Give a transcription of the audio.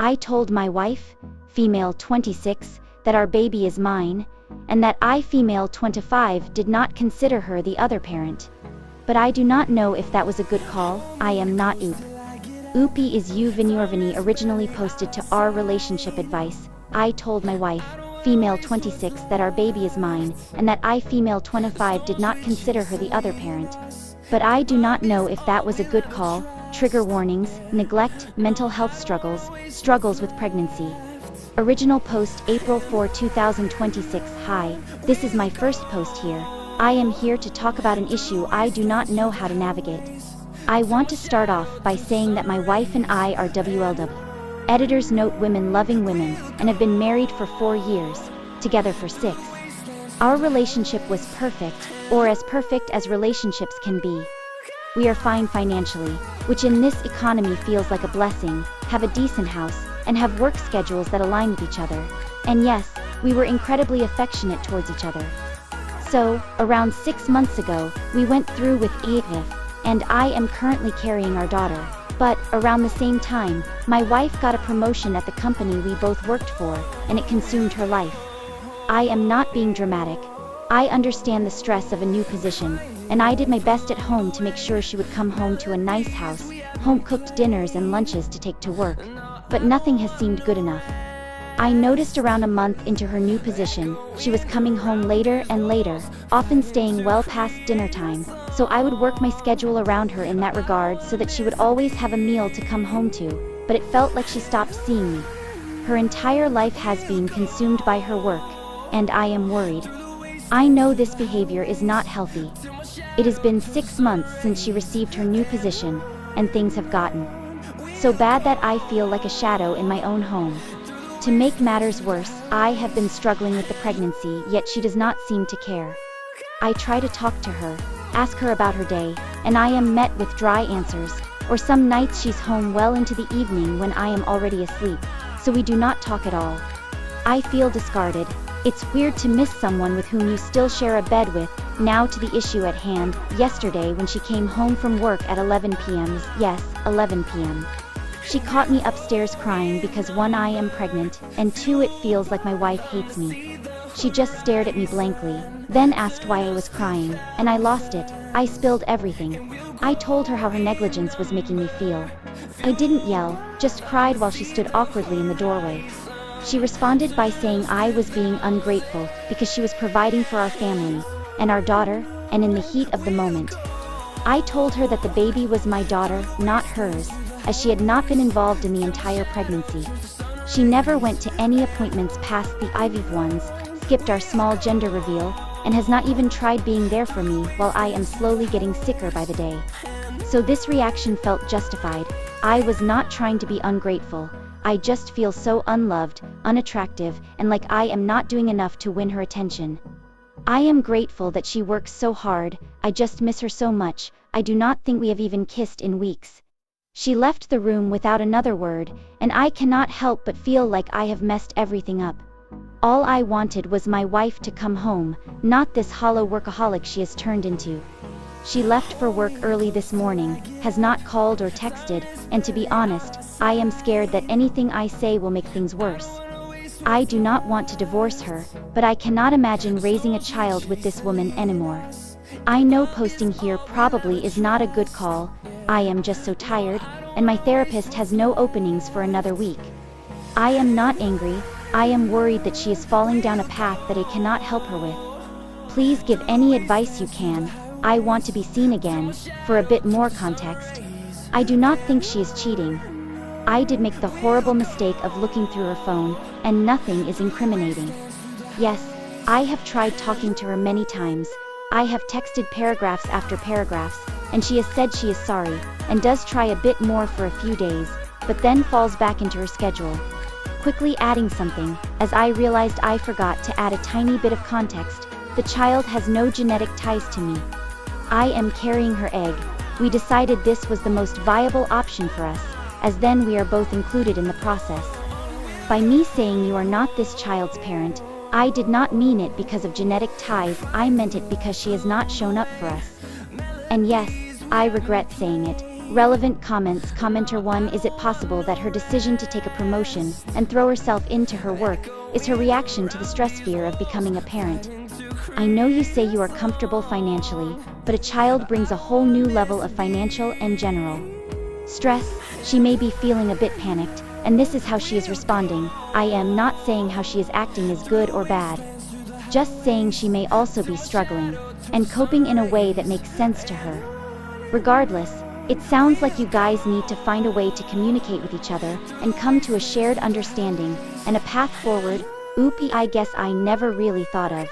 I told my wife, female 26, that our baby is mine, and that I, female 25, did not consider her the other parent. But I do not know if that was a good call. I am not Oop. Oopie is you Vinyorvani originally posted to our relationship advice. I told my wife, female 26, that our baby is mine, and that I, female 25, did not consider her the other parent. But I do not know if that was a good call. Trigger warnings, neglect, mental health struggles, struggles with pregnancy. Original post April 4, 2026. Hi, this is my first post here. I am here to talk about an issue I do not know how to navigate. I want to start off by saying that my wife and I are WLW. Editors note women loving women, and have been married for 4 years, together for 6. Our relationship was perfect, or as perfect as relationships can be. We are fine financially, which in this economy feels like a blessing, have a decent house, and have work schedules that align with each other. And yes, we were incredibly affectionate towards each other. So, around 6 months ago, we went through with IVF, and I am currently carrying our daughter. But, around the same time, my wife got a promotion at the company we both worked for, and it consumed her life. I am not being dramatic. I understand the stress of a new position, and I did my best at home to make sure she would come home to a nice house, home-cooked dinners and lunches to take to work. But nothing has seemed good enough. I noticed around a month into her new position, she was coming home later and later, often staying well past dinner time, so I would work my schedule around her in that regard so that she would always have a meal to come home to, but it felt like she stopped seeing me. Her entire life has been consumed by her work, and I am worried. I know this behavior is not healthy. It has been 6 months since she received her new position, and things have gotten so bad that I feel like a shadow in my own home. To make matters worse, I have been struggling with the pregnancy, yet she does not seem to care. I try to talk to her, ask her about her day, and I am met with dry answers, or some nights she's home well into the evening when I am already asleep, so we do not talk at all. I feel discarded. It's weird to miss someone with whom you still share a bed with. Now to the issue at hand. Yesterday when she came home from work at 11 p.m. Yes, 11 p.m. She caught me upstairs crying because 1, I am pregnant, and 2, it feels like my wife hates me. She just stared at me blankly, then asked why I was crying, and I lost it. I spilled everything. I told her how her negligence was making me feel. I didn't yell, just cried while she stood awkwardly in the doorway. She responded by saying I was being ungrateful because she was providing for our family and our daughter, and in the heat of the moment. I told her that the baby was my daughter, not hers, as she had not been involved in the entire pregnancy. She never went to any appointments past the IVF ones, skipped our small gender reveal, and has not even tried being there for me while I am slowly getting sicker by the day. So this reaction felt justified. I was not trying to be ungrateful. I just feel so unloved, unattractive, and like I am not doing enough to win her attention. I am grateful that she works so hard. I just miss her so much. I do not think we have even kissed in weeks. She left the room without another word, and I cannot help but feel like I have messed everything up. All I wanted was my wife to come home, not this hollow workaholic she has turned into. She left for work early this morning, has not called or texted, and to be honest, I am scared that anything I say will make things worse. I do not want to divorce her, but I cannot imagine raising a child with this woman anymore. I know posting here probably is not a good call. I am just so tired, and my therapist has no openings for another week. I am not angry. I am worried that she is falling down a path that I cannot help her with. Please give any advice you can. I want to be seen again. For a bit more context, I do not think she is cheating. I did make the horrible mistake of looking through her phone, and nothing is incriminating. Yes, I have tried talking to her many times. I have texted paragraphs after paragraphs, and she has said she is sorry, and does try a bit more for a few days, but then falls back into her schedule. Quickly adding something, as I realized I forgot to add a tiny bit of context. The child has no genetic ties to me. I am carrying her egg. We decided this was the most viable option for us, as then we are both included in the process. By me saying you are not this child's parent, I did not mean it because of genetic ties. I meant it because she has not shown up for us. And yes, I regret saying it. Relevant comments. Commenter 1: Is it possible that her decision to take a promotion and throw herself into her work is her reaction to the stress fear of becoming a parent? I know you say you are comfortable financially, but a child brings a whole new level of financial and general stress. She may be feeling a bit panicked, and this is how she is responding. I am not saying how she is acting is good or bad. Just saying she may also be struggling and coping in a way that makes sense to her. Regardless, it sounds like you guys need to find a way to communicate with each other and come to a shared understanding and a path forward. Oop, I guess I never really thought of